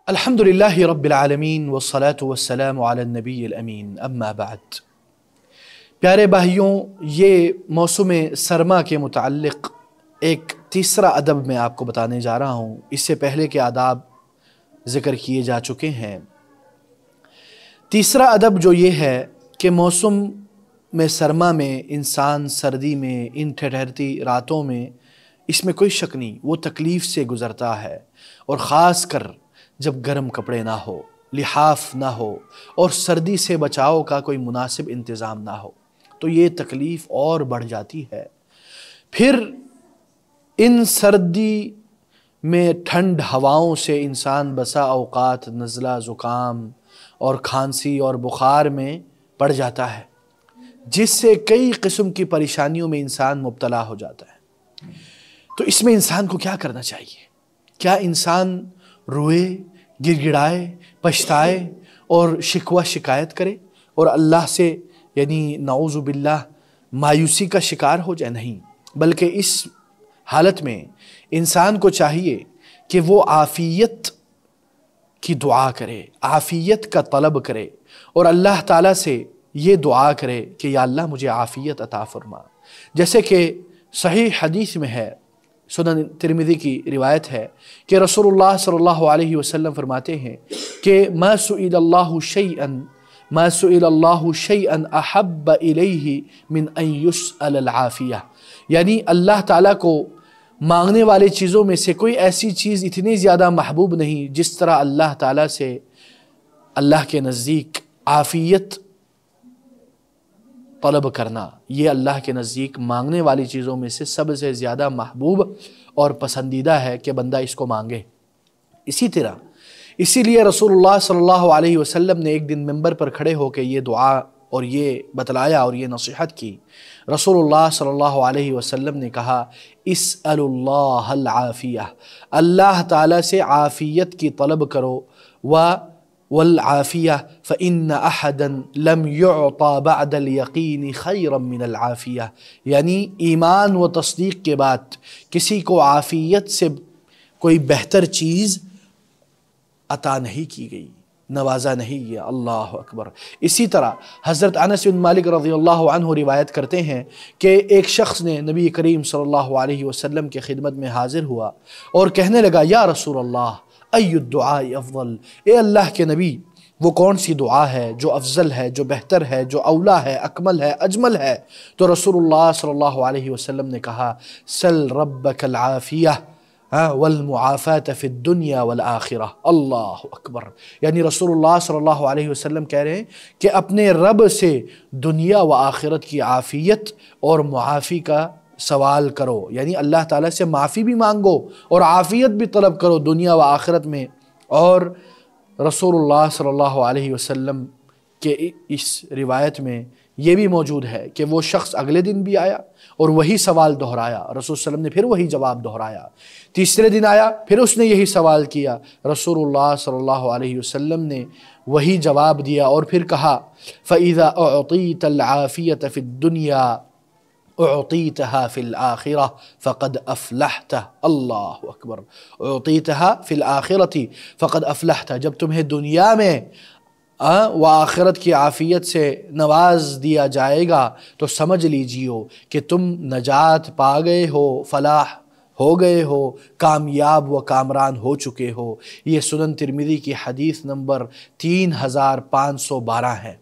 الحمدللہ رب العالمین والصلاة والسلام علی النبی الامین اما بعد۔ پیارے بھائیوں، یہ موسم سرما کے متعلق ایک تیسرا ادب میں آپ کو بتانے جا رہا ہوں۔ اس سے پہلے کے آداب ذکر کیے جا چکے ہیں۔ تیسرا ادب جو یہ ہے کہ موسم میں سرما میں انسان سردی میں ان ٹھہرتی راتوں میں اس میں کوئی شک نہیں وہ تکلیف سے گزرتا ہے، اور خاص کر جب گرم کپڑے نہ ہو، لحاف نہ ہو اور سردی سے بچاؤ کا کوئی مناسب انتظام نہ ہو تو یہ تکلیف اور بڑھ جاتی ہے۔ پھر ان سردی میں ٹھنڈ ہواؤں سے انسان بسا اوقات نزلہ زکام اور کھانسی اور بخار میں پڑ جاتا ہے، جس سے کئی قسم کی پریشانیوں میں انسان مبتلا ہو جاتا ہے۔ تو اس میں انسان کو کیا کرنا چاہیے؟ کیا انسان روئے، گڑ گڑائے، پچھتائے اور شکوہ شکایت کرے اور اللہ سے یعنی نعوذ باللہ مایوسی کا شکار ہو جائے؟ نہیں، بلکہ اس حالت میں انسان کو چاہیے کہ وہ عافیت کی دعا کرے، عافیت کا طلب کرے اور اللہ تعالیٰ سے یہ دعا کرے کہ یا اللہ مجھے عافیت عطا فرما۔ جیسے کہ صحیح حدیث میں ہے، سنن ترمذی کی روایت ہے کہ رسول اللہ صلی اللہ علیہ وسلم فرماتے ہیں کہ ما سئل اللہ شیئا احب الیہ من ان یسأل العافیہ، یعنی اللہ تعالیٰ کو مانگنے والی چیزوں میں سے کوئی ایسی چیز اتنی زیادہ محبوب نہیں جس طرح اللہ تعالیٰ سے اللہ کے نزدیک عافیت طلب کرنا۔ یہ اللہ کے نزدیک مانگنے والی چیزوں میں سے سب سے زیادہ محبوب اور پسندیدہ ہے کہ بندہ اس کو مانگے۔ اسی لیے رسول اللہ صلی اللہ علیہ وسلم نے ایک دن منبر پر کھڑے ہو کے یہ دعا اور یہ بتلایا اور یہ نصیحت کی۔ رسول اللہ صلی اللہ علیہ وسلم نے کہا اسأل اللہ العافیہ، اللہ تعالیٰ سے عافیت کی طلب کرو، والعافیہ فإن أحدا لم يعطى بعد اليقین خیرا من العافیہ، یعنی ایمان و تصدیق کے بعد کسی کو عافیت سے کوئی بہتر چیز عطا نہیں کی گئی، نوازا نہیں گیا۔ اللہ اکبر۔ اسی طرح حضرت انس بن مالک رضی اللہ عنہ روایت کرتے ہیں کہ ایک شخص نے نبی کریم صلی اللہ علیہ وسلم کے خدمت میں حاضر ہوا اور کہنے لگا یا رسول اللہ ای الدعاء افضل، اے اللہ کے نبی وہ کون سی دعا ہے جو افضل ہے، جو بہتر ہے، جو اولا ہے، اکمل ہے، اجمل ہے؟ تو رسول اللہ صلی اللہ علیہ وسلم نے کہا سل ربک العافیہ والمعافاة فی الدنیا والآخرہ۔ اللہ اکبر۔ یعنی رسول اللہ صلی اللہ علیہ وسلم کہہ رہے ہیں کہ اپنے رب سے دنیا و آخرت کی عافیت اور معافی کا سوال کرو، یعنی اللہ تعالیٰ سے معافی بھی مانگو اور عافیت بھی طلب کرو دنیا و آخرت میں۔ اور رسول اللہ صلی اللہ علیہ وسلم کے اس روایت میں یہ بھی موجود ہے کہ وہ شخص اگلے دن بھی آیا اور وہی سوال دہرایا، رسول صلی اللہ علیہ وسلم نے پھر وہی جواب دہرایا۔ تیسرے دن آیا، پھر اس نے یہی سوال کیا، رسول اللہ صلی اللہ علیہ وسلم نے وہی جواب دیا اور پھر کہا فَإِذَا أُعْطِيتَ الْعَافِيَةَ فِي الدُّنْيَا اعطیتها فی الآخرہ فقد افلحت۔ اللہ اکبر۔ اعطیتها فی الآخرۃ فقد افلحت، جب تمہیں دنیا میں و آخرت کی عافیت سے نواز دیا جائے گا تو سمجھ لیجیو کہ تم نجات پا گئے ہو، فلاح ہو گئے ہو، کامیاب و کامران ہو چکے ہو۔ یہ سنن ترمذی کی حدیث نمبر 3512 ہے۔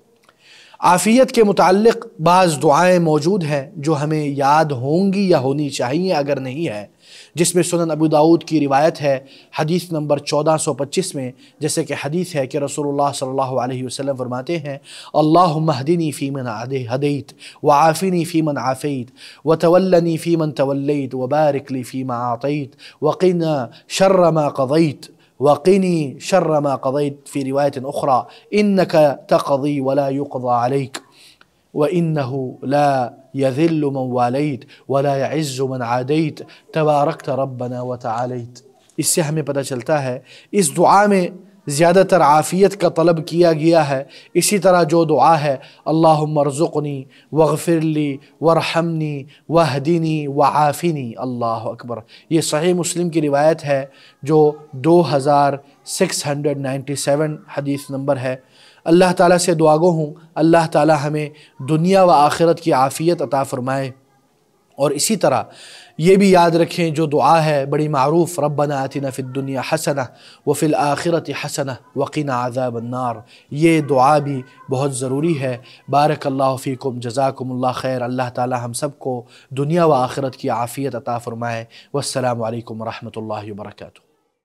عافیت کے متعلق بعض دعائیں موجود ہیں جو ہمیں یاد ہوں گی یا ہونی چاہیے اگر نہیں ہے، جس میں سنن ابو داؤد کی روایت ہے حدیث نمبر 1425 میں، جیسے کہ حدیث ہے کہ رسول اللہ صلی اللہ علیہ وسلم فرماتے ہیں اللہم اہدنی فی من ہدیت وعافنی فی من عافیت وتولنی فی من تولیت وبارک لی فیما اعطیت وقنا شر ما قضیت وقنی شر ما قضیت، فی روایت اخرى انک تقضی ولا یقضى علیک وَإِنَّهُ لَا يَذِلُّ مَنْ وَالَيْتَ وَلَا يَعِزُّ مَنْ عَادَيْتَ تَبَارَكْتَ رَبَّنَا وَتَعَالَيْتَ۔ اس سے ہمیں پتہ چلتا ہے اس دعا میں زیادہ تر عافیت کا طلب کیا گیا ہے۔ اسی طرح جو دعا ہے اللہم ارزقنی واغفر لی وارحمنی واہدنی وعافنی، اللہ اکبر، یہ صحیح مسلم کی روایت ہے جو 2697 حدیث نمبر ہے۔ اللہ تعالیٰ سے دعا گو ہوں اللہ تعالیٰ ہمیں دنیا و آخرت کی عافیت عطا فرمائے۔ اور اسی طرح یہ بھی یاد رکھیں جو دعا ہے بڑی معروف، ربنا آتنا فی الدنیا حسنہ وفی الآخرۃ حسنہ وقنا عذاب النار، یہ دعا بھی بہت ضروری ہے۔ بارک اللہ فیکم، جزاکم اللہ خیر، اللہ تعالی ہم سب کو دنیا و آخرت کی عافیت عطا فرمائے۔ والسلام علیکم ورحمۃ اللہ وبرکاتہ۔